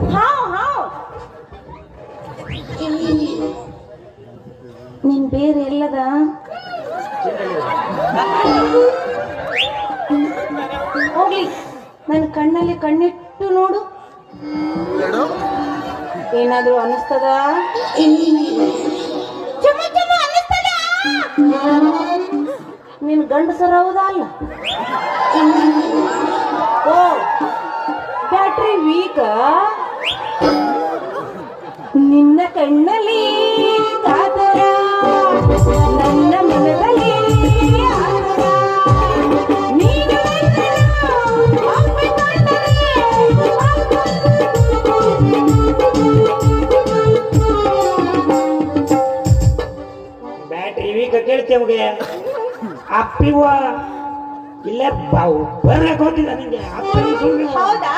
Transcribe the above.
ಹಾವ್ ಹಾವ್ ನಿನ್ ಬೇರೆ ಎಲ್ಲದ ಹೋಗ್ಲಿ ನನ್ನ ಕಣ್ಣಲ್ಲಿ ಕಣ್ಣಿಟ್ಟು ನೋಡು ಏನಾದ್ರೂ ಅನಿಸ್ತದ ನಿನ್ ಗಂಡಸರ ಹೌದಾ ಅಲ್ಲ ಓ ಬ್ಯಾಟ್ರಿ ವೀಕ್ ನಿನ್ನ ಕಣ್ಣಲ್ಲಿ ಕಾತರ ನನ್ನ ಮನದಲ್ಲಿ ಆತರ. ನೀನು ಒಮ್ಮೆ ಕಂಡರೆ ಬ್ಯಾಟ್ರಿ ವೀಕ್ ಕೇಳ್ತೇವೆ ಅಪ್ಪಿವ ಇಲ್ಲ ಬರ್ಬೇಕು ಹೋಗಿಲ್ಲ ನಿಂಗೆ ಹೌದಾ